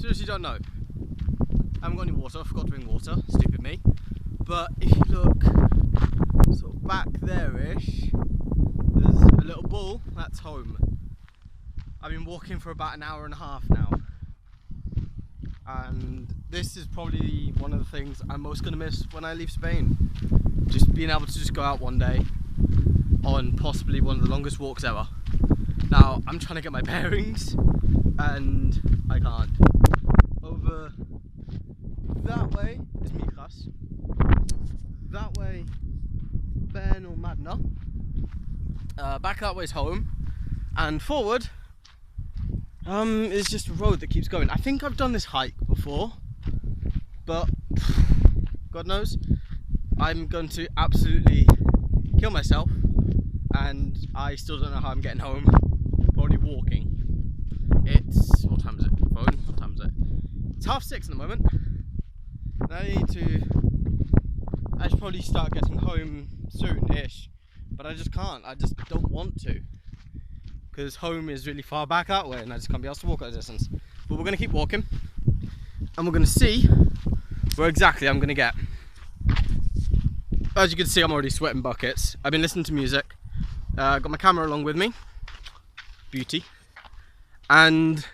seriously don't know. I haven't got any water, I forgot to bring water, stupid me. But if you look sort of back there-ish, there's a little bull, that's home. I've been walking for about an hour and a half now. And this is probably one of the things I'm most going to miss when I leave Spain. Just being able to just go out one day on possibly one of the longest walks ever. Now, I'm trying to get my bearings and I can't. Over that way is Mijas. That way, Ben or Madna. Back that way is home. And forward is just a road that keeps going. I think I've done this hike before, but God knows, I'm going to absolutely kill myself, and I still don't know how I'm getting home. Probably walking. It's, what time is it? Phone? What time is it? It's 6:30 at the moment. And I should probably start getting home soon-ish, but I just can't. I just don't want to, because home is really far back that way and I just can't be asked to walk that distance. But we're going to keep walking and we're going to see where exactly I'm going to get. As you can see, I'm already sweating buckets. I've been listening to music, got my camera along with me, beauty, and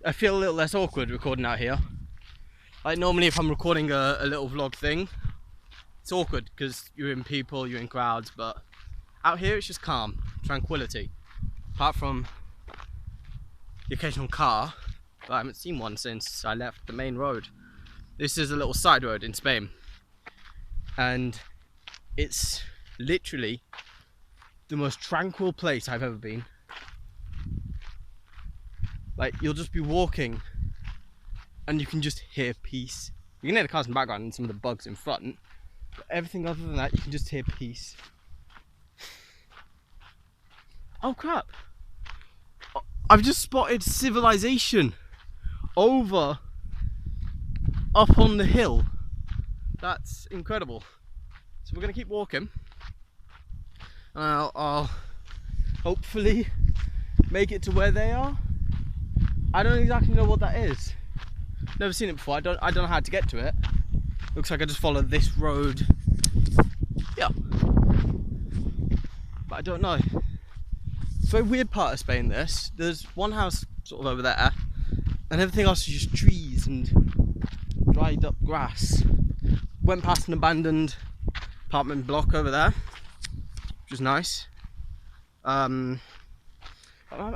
I feel a little less awkward recording out here. Like normally if I'm recording a little vlog thing, it's awkward because you're in people, you're in crowds, but out here it's just calm, tranquility. Apart from the occasional car, but I haven't seen one since I left the main road. This is a little side road in Spain, and it's literally the most tranquil place I've ever been. Like, you'll just be walking and you can just hear peace. You can hear the cars in the background and some of the bugs in front, but everything other than that, you can just hear peace. Oh crap! I've just spotted civilization up on the hill. That's incredible. So we're gonna keep walking. I'll hopefully make it to where they are. I don't exactly know what that is. Never seen it before. I don't know how to get to it. Looks like I just follow this road. Yeah. But I don't know. It's a very weird part of Spain, this. There's one house sort of over there, and everything else is just trees and dried up grass. Went past an abandoned apartment block over there, which is nice. I'm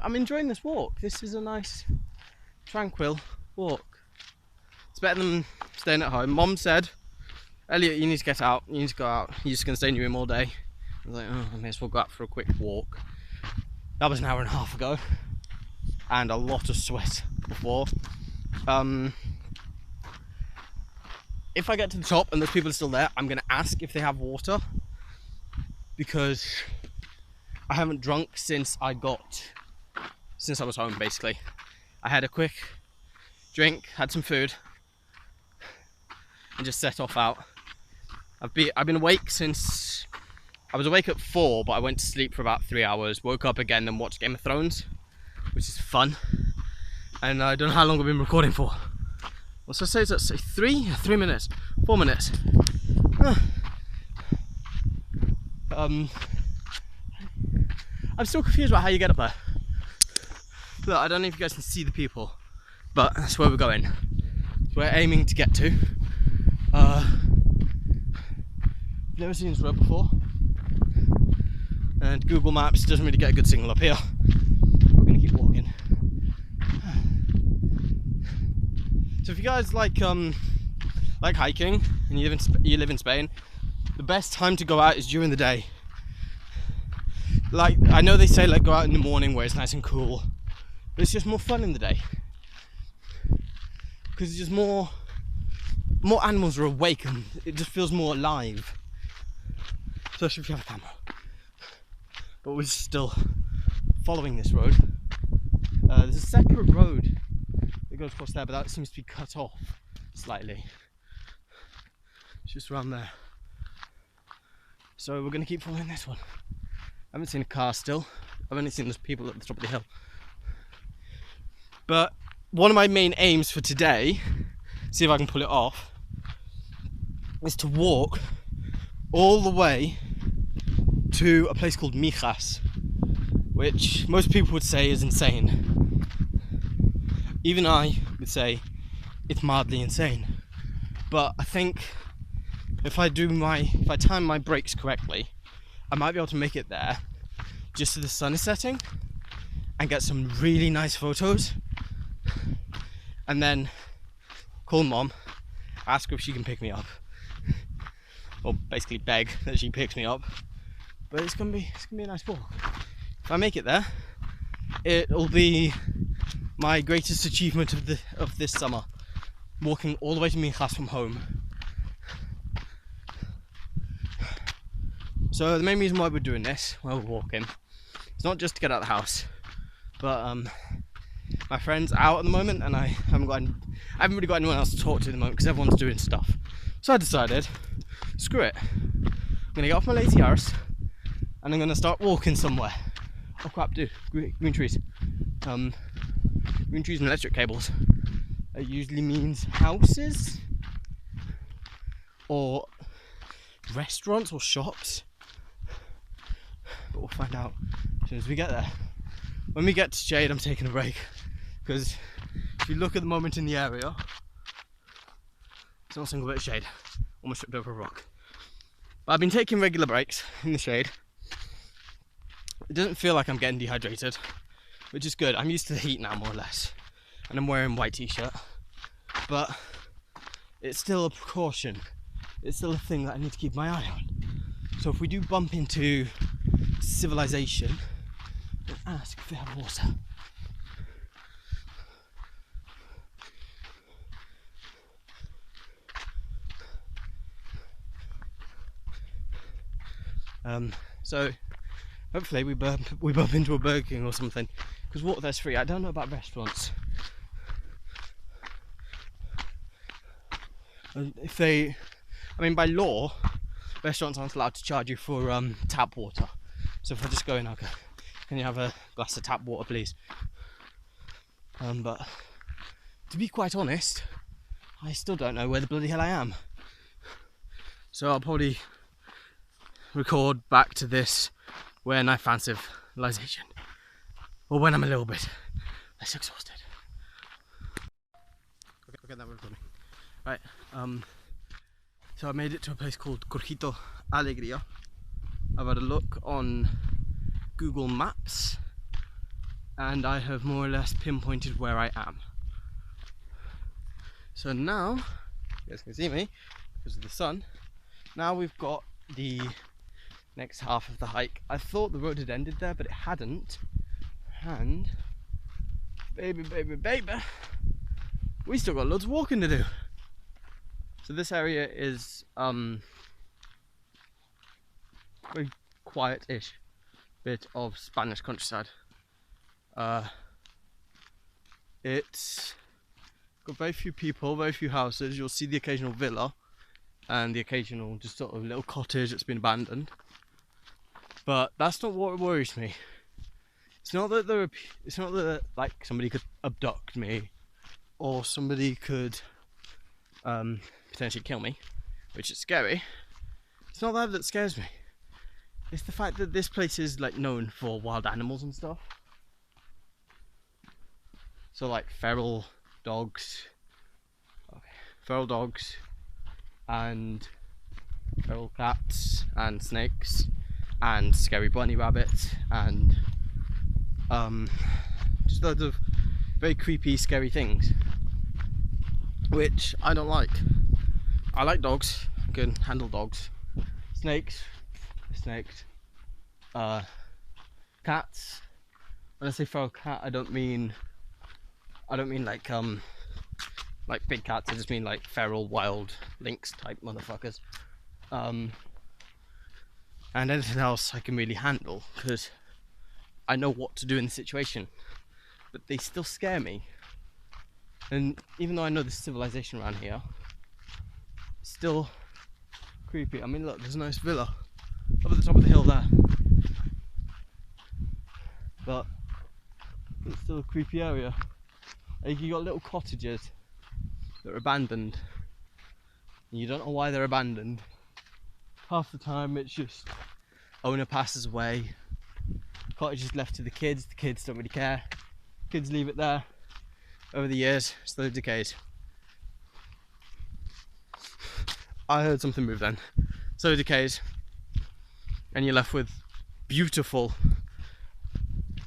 enjoying this walk. This is a nice, tranquil walk. It's better than staying at home. Mom said, Elliot, you need to get out, you need to go out. You're just going to stay in your room all day. I was like, oh, I may as well go out for a quick walk. That was an hour and a half ago, and a lot of sweat before. If I get to the top and there's people still there, I'm going to ask if they have water, because I haven't drunk since I was home, basically. I had a quick drink, had some food, and just set off out. I've been awake since, I was awake at 4, but I went to sleep for about 3 hours, woke up again and watched Game of Thrones, which is fun. And I don't know how long I've been recording for. What's I say? Is that say 3 minutes? 4 minutes. I'm still confused about how you get up there. Look, I don't know if you guys can see the people, but that's where we're going. That's where we're aiming to get to. Never seen this road before, and Google Maps doesn't really get a good signal up here. We're gonna keep walking. So if you guys like hiking and you live in Spain, the best time to go out is during the day. Like, I know they say like go out in the morning where it's nice and cool, but it's just more fun in the day, because it's just more animals are awake and it just feels more alive, especially if you have a camera. But we're still following this road. There's a separate road that goes across there, but that seems to be cut off slightly. It's just around there. So we're going to keep following this one. I haven't seen a car still. I've only seen those people at the top of the hill. But one of my main aims for today, see if I can pull it off, is to walk all the way to a place called Mijas, which most people would say is insane. Even I would say it's mildly insane. But I think if I time my brakes correctly, I might be able to make it there just as the sun is setting and get some really nice photos, and then call mom, ask her if she can pick me up, or basically beg that she picks me up. But it's gonna be a nice walk. If I make it there, it'll be my greatest achievement of this summer, walking all the way to Mijas from home. So the main reason why we're doing this, while we're walking, it's not just to get out of the house, but my friend's out at the moment, and I haven't really got anyone else to talk to at the moment because everyone's doing stuff. So I decided, screw it, I'm gonna get off my lazy arse and I'm gonna start walking somewhere. Oh crap, dude, green trees. Green trees and electric cables. It usually means houses or restaurants or shops, but we'll find out as soon as we get there. When we get to shade, I'm taking a break, because if you look at the moment in the area, it's not a single bit of shade. Almost tripped over a rock. But I've been taking regular breaks in the shade. It doesn't feel like I'm getting dehydrated, which is good. I'm used to the heat now, more or less, and I'm wearing a white t-shirt, but it's still a precaution. It's still a thing that I need to keep my eye on. So if we do bump into civilization, then ask if they have water. So hopefully we bump into a Burger King or something, because water there's free. I don't know about restaurants. By law, restaurants aren't allowed to charge you for tap water. So if I just go in, okay, can you have a glass of tap water, please? But to be quite honest, I still don't know where the bloody hell I am. So I'll probably record back to this when I found civilization, or when I'm a little bit less exhausted. Okay, that was recording. Right, so I made it to a place called Corjito Alegria. I've had a look on Google Maps, and I have more or less pinpointed where I am. So now, you guys can see me because of the sun. Now we've got the next half of the hike. I thought the road had ended there, but it hadn't. And baby, we still got loads of walking to do. So this area is very quiet-ish bit of Spanish countryside. It's got very few people, very few houses. You'll see the occasional villa and the occasional just sort of little cottage that's been abandoned. But that's not what worries me. It's not that like somebody could abduct me, or somebody could potentially kill me, which is scary. It's not that scares me. It's the fact that this place is like known for wild animals and stuff. So like feral dogs and feral cats and snakes and scary bunny rabbits and just loads of very creepy, scary things, which I don't like. I like dogs, I can handle dogs. Snakes, cats. When I say feral cat, I don't mean like big cats. I just mean like feral, wild, lynx type motherfuckers. And anything else I can really handle because I know what to do in the situation. But they still scare me. And even though I know there's civilization around here, it's still creepy. I mean, look, there's a nice villa up at the top of the hill there. But it's still a creepy area. Like, you got little cottages that are abandoned. And you don't know why they're abandoned. Half the time it's just owner passes away, cottage is left to the kids don't really care. Kids leave it there. Over the years, slowly decays. I heard something move then. So it decays, and you're left with beautiful,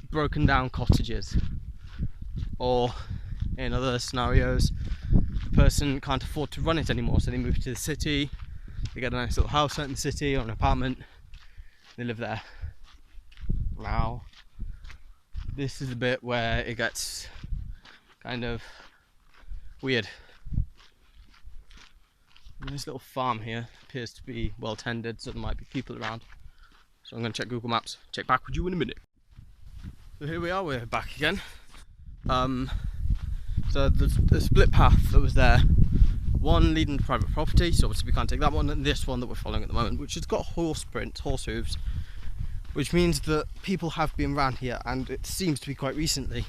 broken down cottages. Or in other scenarios, the person can't afford to run it anymore, so they move to the city, they get a nice little house out in the city or an apartment, they live there. Now, this is the bit where it gets kind of weird. This little farm here appears to be well tended, so there might be people around. So I'm going to check Google Maps. Check back with you in a minute. So here we are, we're back again. So the split path that was there, one leading to private property, so obviously we can't take that one, and this one that we're following at the moment, which has got horse prints, horse hooves, which means that people have been around here, and it seems to be quite recently.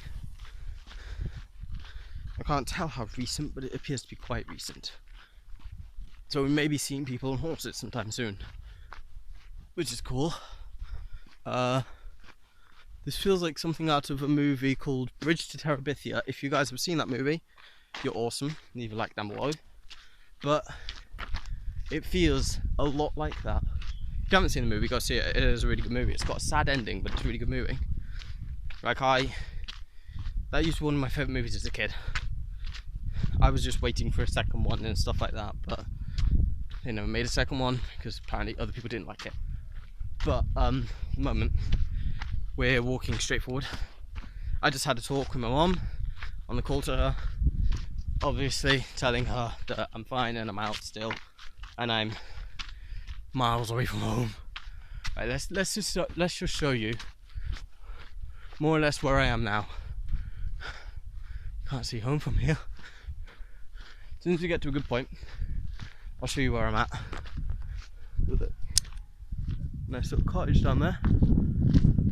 I can't tell how recent, but it appears to be quite recent. So we may be seeing people on horses sometime soon, which is cool. This feels like something out of a movie called Bridge to Terabithia. If you guys have seen that movie, you're awesome. Leave a like down below. But it feels a lot like that. If you haven't seen the movie, go see it. It is a really good movie. It's got a sad ending, but it's a really good movie. Like that used to be one of my favourite movies as a kid. I was just waiting for a second one and stuff like that, but they never made a second one because apparently other people didn't like it. But at the moment, we're walking straight forward. I just had a talk with my mom on the call to her, obviously telling her that I'm fine and I'm out still, and I'm miles away from home. Right, let's just show you more or less where I am now. Can't see home from here. As soon as we get to a good point, I'll show you where I'm at. With a nice little cottage down there,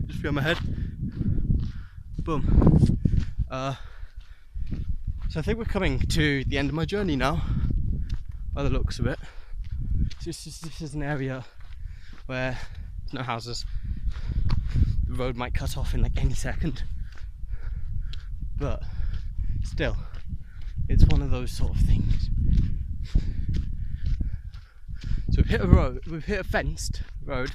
just behind my head. Boom. So I think we're coming to the end of my journey now, by the looks of it. This is an area where there's no houses. The road might cut off in like any second, but still, it's one of those sort of things. So we've hit a road, we've hit a fence road.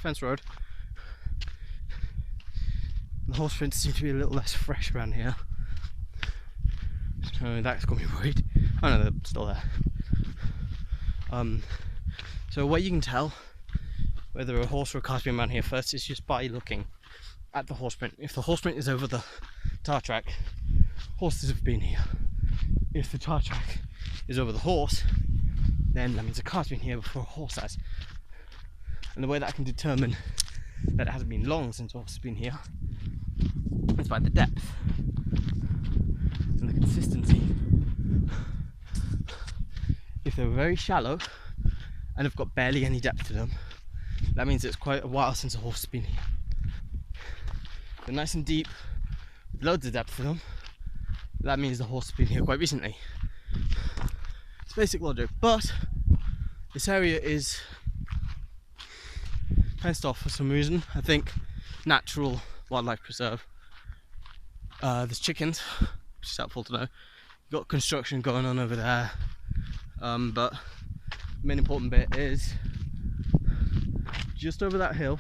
The horse prints seem to be a little less fresh around here. So that's got me worried. Oh no, they're still there. So a way you can tell whether a horse or a car's been around here first is just by looking at the horse print. If the horse print is over the tar track, horses have been here. If the tar track is over the horse, then that means a car's been here before a horse has. And the way that I can determine that it hasn't been long since a horse has been here is by the depth and the consistency. If they're very shallow and have got barely any depth to them, that means it's quite a while since a horse has been here. If they're nice and deep with loads of depth to them, that means the horse has been here quite recently. It's basic logic, but this area is fenced off for some reason. I think natural wildlife preserve. There's chickens, which is helpful to know. You've got construction going on over there, but the main important bit is just over that hill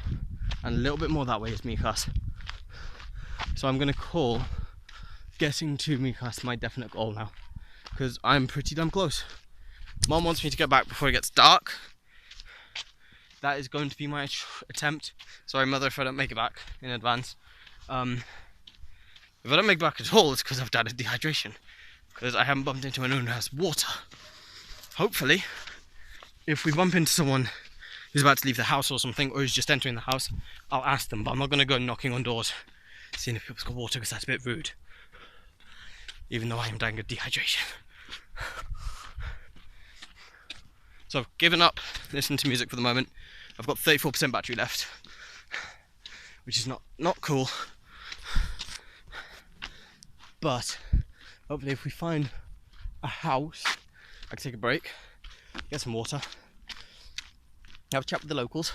and a little bit more that way is Mikas. So I'm going to call getting to Mikas my definite goal now, because I'm pretty damn close. Mom wants me to get back before it gets dark. That is going to be my attempt. Sorry mother if I don't make it back in advance. If I don't make it back at all, it's because I've died of dehydration, because I haven't bumped into anyone who has water. Hopefully, if we bump into someone who's about to leave the house or something, or who's just entering the house, I'll ask them, but I'm not going to go knocking on doors seeing if people's got water, because that's a bit rude, even though I am dying of dehydration. So I've given up listening to music for the moment. I've got 34% battery left, which is not cool, but hopefully if we find a house, I can take a break, get some water, have a chat with the locals,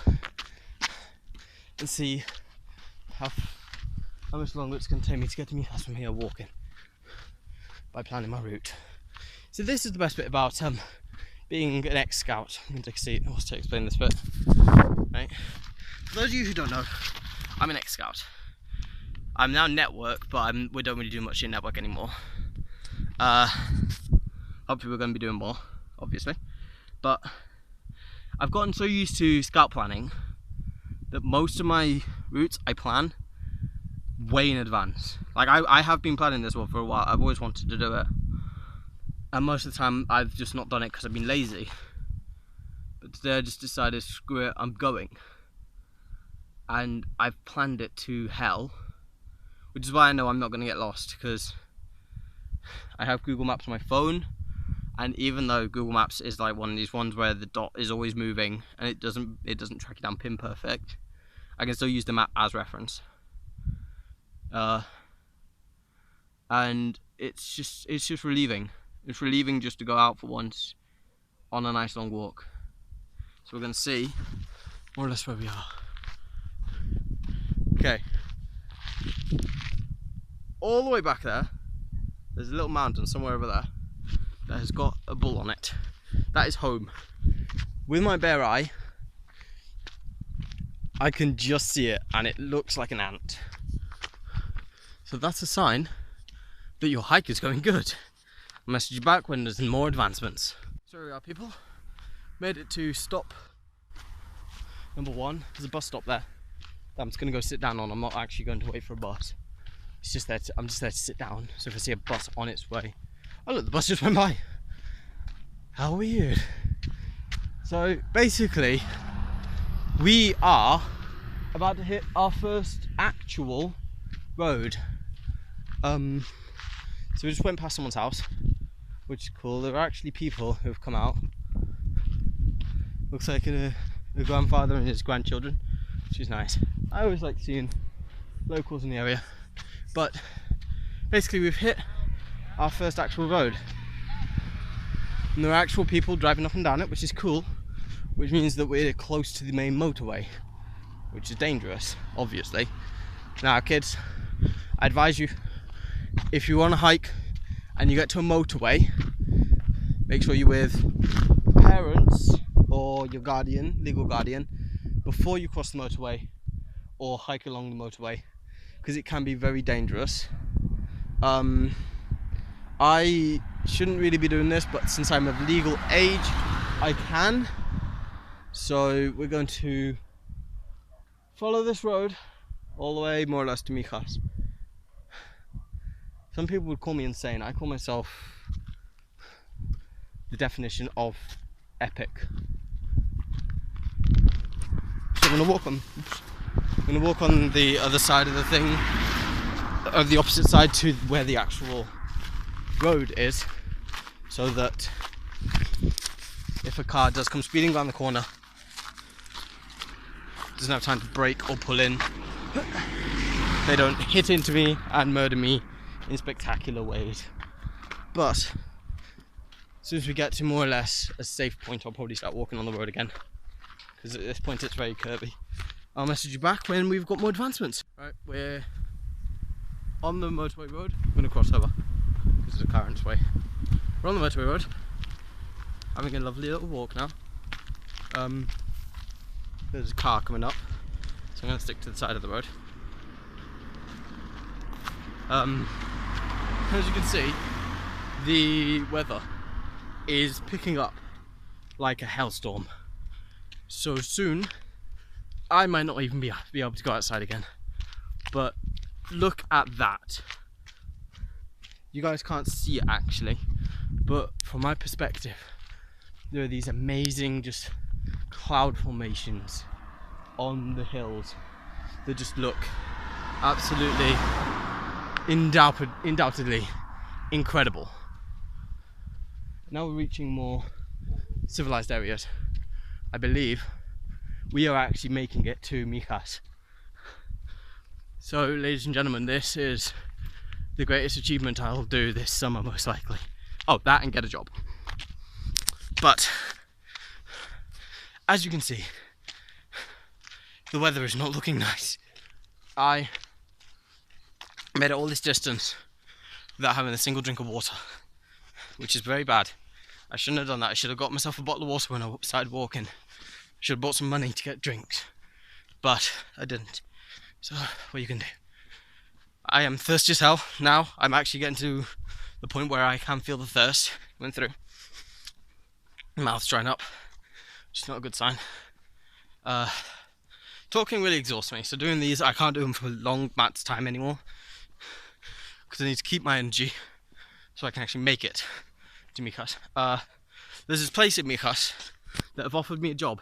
and see how much longer it's going to take me to get to Newcastle from here walking by planning my route. So this is the best bit about being an ex-scout. I'm going to take a seat to explain this bit. Right? For those of you who don't know, I'm an ex-scout. I'm now network, but we don't really do much in network anymore. Hopefully we're going to be doing more, obviously. But I've gotten so used to scout planning that most of my routes I plan way in advance. Like I have been planning this one for a while. I've always wanted to do it. And most of the time I've just not done it because I've been lazy. But today I just decided, screw it, I'm going. And I've planned it to hell. Which is why I know I'm not going to get lost, because I have Google Maps on my phone. And even though Google Maps is like one of these ones where the dot is always moving and it doesn't track it down pin perfect, I can still use the map as reference. And it's just relieving. It's relieving just to go out for once on a nice long walk. So we're going to see more or less where we are. Okay. All the way back there, there's a little mountain somewhere over there that has got a bull on it. That is home. With my bare eye, I can just see it and it looks like an ant. So that's a sign that your hike is going good. I'll message you back when there's more advancements. So here we are, people. Made it to stop number 1. There's a bus stop there that I'm just going to go sit down on. I'm not actually going to wait for a bus. It's just there I'm just there to sit down. So if I see a bus on its way, oh look, the bus just went by. How weird. So basically, we are about to hit our first actual road. So we just went past someone's house, which is cool. There are actually people who have come out. Looks like a grandfather and his grandchildren, which is nice. I always like seeing locals in the area. But basically we've hit our first actual road. And there are actual people driving up and down it, which is cool. Which means that we're close to the main motorway, which is dangerous, obviously. Now kids, I advise you, if you want to hike and you get to a motorway, make sure you're with parents or your guardian, legal guardian, before you cross the motorway or hike along the motorway, because it can be very dangerous. I shouldn't really be doing this, but since I'm of legal age, I can. So we're going to follow this road all the way more or less to Mijas. Some people would call me insane. I call myself the definition of epic. So I'm gonna walk on the other side of the thing, of the opposite side to where the actual road is, so that if a car does come speeding around the corner, doesn't have time to brake or pull in, they don't hit into me and murder me in spectacular ways. But as soon as we get to more or less a safe point, I'll probably start walking on the road again, because at this point it's very curvy. I'll message you back when we've got more advancements. Right, we're on the motorway road. I'm going to cross over because it's a car in its way. We're on the motorway road, having a lovely little walk now. There's a car coming up, so I'm going to stick to the side of the road. As you can see, the weather is picking up like a hailstorm. So soon, I might not even be able to go outside again. But look at that. You guys can't see it actually, but from my perspective, there are these amazing just cloud formations on the hills that just look absolutely undoubtedly incredible. Now we're reaching more civilized areas. I believe we are actually making it to Mijas. So ladies and gentlemen, this is the greatest achievement I'll do this summer, most likely. Oh, that and get a job. But as you can see, the weather is not looking nice. I made it all this distance without having a single drink of water, which is very bad. I shouldn't have done that. I should have got myself a bottle of water when I started walking. I should have bought some money to get drinks, but I didn't. So what you can do? I am thirsty as hell now. I'm actually getting to the point where I can feel the thirst going through. My mouth's drying up, which is not a good sign. Talking really exhausts me, so doing these, I can't do them for long amounts of time anymore, because I need to keep my energy so I can actually make it to Mykonos. There's this place in Mykonos that have offered me a job,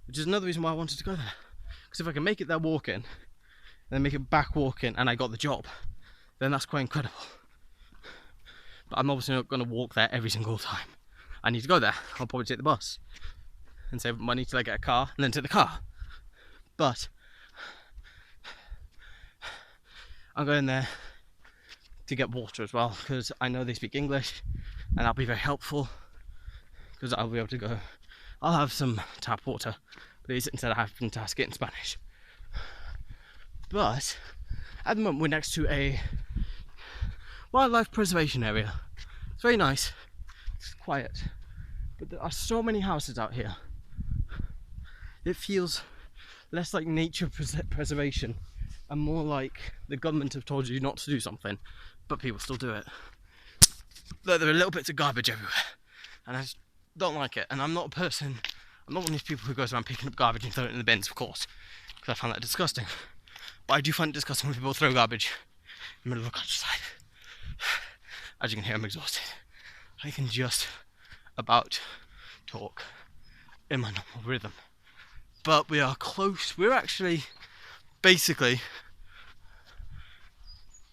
which is another reason why I wanted to go there. Because if I can make it there walking, and then make it back walking, and I got the job, then that's quite incredible. But I'm obviously not going to walk there every single time. I need to go there. I'll probably take the bus and save money till I get a car, and then take the car. But I'm going there to get water as well, because I know they speak English, and that'll be very helpful, because I'll be able to go. I'll have some tap water, please, instead of having to ask it in Spanish. But at the moment we're next to a wildlife preservation area. It's very nice, it's quiet, but there are so many houses out here. It feels less like nature preservation and more like the government have told you not to do something, but people still do it. There are little bits of garbage everywhere, and I just don't like it. And I'm not one of these people who goes around picking up garbage and throwing it in the bins, of course, because I find that disgusting. But I do find it disgusting when people throw garbage in the middle of the countryside. As you can hear, I'm exhausted. I can just about talk in my normal rhythm. But we are close. We're actually basically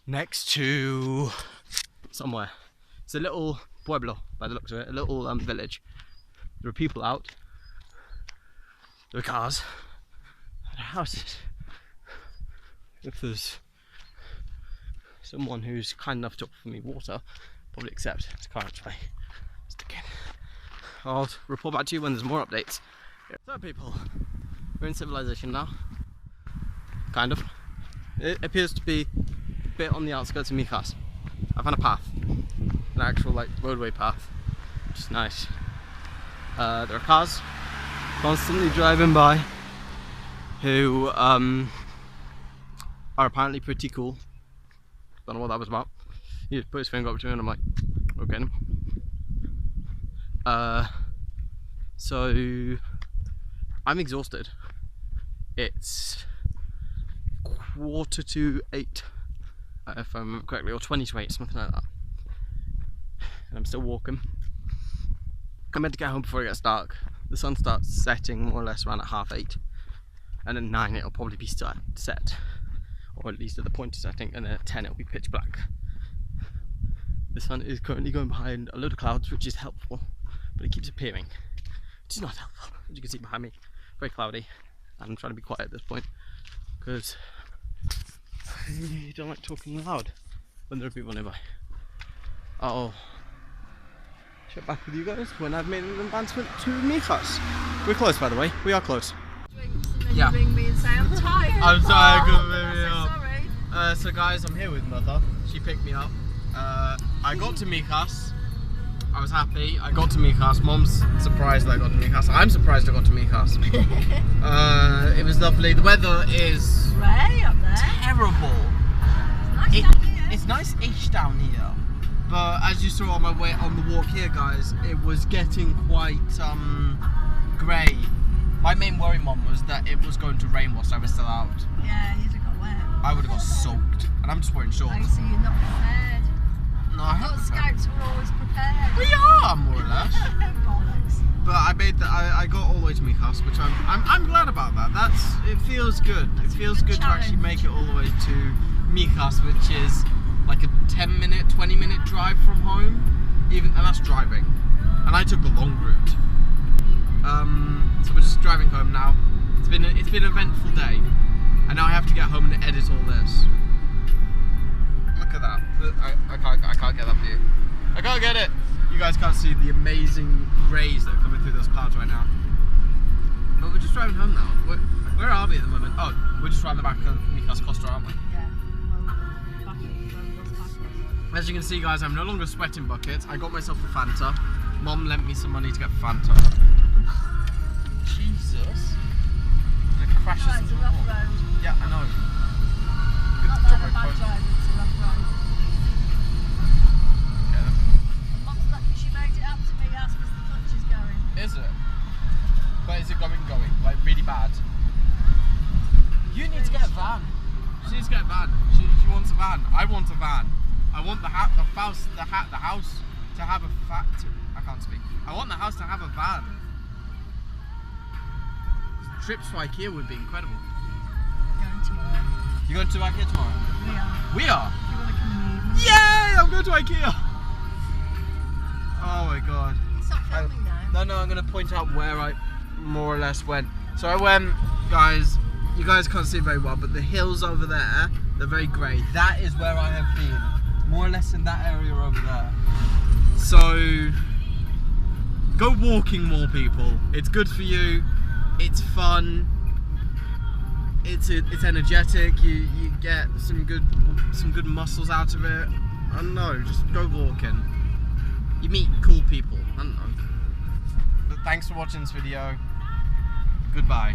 next to somewhere. It's a little pueblo by the looks of it, a little village. There are people out, there are cars, there are houses. If there's someone who's kind enough to offer me water, probably accept. It's a car actually. Stick in. I'll report back to you when there's more updates. So people, we're in civilization now. Kind of. It appears to be a bit on the outskirts of Mykonos. I found a path, an actual like roadway path, which is nice. There are cars constantly driving by who are apparently pretty cool. Don't know what that was about. He just put his finger up to me and I'm like, okay. So I'm exhausted. It's 7:45, if I remember correctly, or 7:50, something like that. And I'm still walking. I'm meant to get home before it gets dark. The sun starts setting more or less around at 8:30, and at 9 it'll probably be set, or at least at the point of setting, and then at 10 it'll be pitch black. The sun is currently going behind a load of clouds, which is helpful, but it keeps appearing, which is not helpful. As you can see behind me, very cloudy, and I'm trying to be quiet at this point because I don't like talking loud when there are people nearby. I'll check back with you guys when I've made an advancement to Mykonos. We're close, by the way. We are close. Drinks and then you ring me and say I'm tired. I'm sorry, I couldn't pick me up. Sorry. So guys, I'm here with Mother. She picked me up. I got to Mykonos. I was happy. I got to Mykonos. Mom's surprised that I got to Mykonos. I'm surprised I got to Mykonos. It was lovely. The weather is grey up there. Terrible. It's nice down here. It's nice-ish down here. But as you saw on my way on the walk here, guys, it was getting quite grey. My main worry, Mom, was that it was going to rain whilst I was still out. Yeah, you'd have got wet. I would have got soaked, and I'm just wearing shorts. I see you're not prepared. No, I thought haven't. Scouts were always prepared. We are, more or less. Bollocks. But I made that. I got all the way to Mykonos, which I'm glad about that. It feels good. It feels good to actually make it all the way to Mykonos, which is like a 10-minute, 20-minute drive from home, and that's driving. And I took the long route. So we're just driving home now. It's been an eventful day, and now I have to get home and edit all this. Look at that. I can't get that view. I can't get it. You guys can't see the amazing rays that are coming through those clouds right now. But we're just driving home now. Where are we at the moment? Oh, we're just around the back of Mika's Costa, aren't we? Yeah. Well, back. As you can see, guys, I'm no longer sweating buckets. I got myself a Fanta. Mom lent me some money to get Fanta. Jesus. It crashes No, it's into a rough the wall. road. Yeah, I know. Not Drop like a my bad phone. drive, it's a rough road. Yeah. And Mum's lucky she made it up to me, asked us the clutch is going. Is it? But is it going? Like really bad? You need to get a van. She needs to get a van. She wants a van. I want a van. I want the house to have a I can't speak. I want the house to have a van. Trips to IKEA would be incredible. Going tomorrow. You going to IKEA tomorrow? We are. We are? If you want to come with me. Yay! I'm going to IKEA! Oh my god. Stop filming now. No, I'm going to point out where I more or less went. So I went, guys, you guys can't see it very well, but the hills over there, they're very grey. That is where I have been. More or less in that area over there. So, go walking more, people. It's good for you. It's fun. It's energetic. You get some good muscles out of it. I don't know. Just go walking. You meet cool people. I don't know. But thanks for watching this video. Goodbye.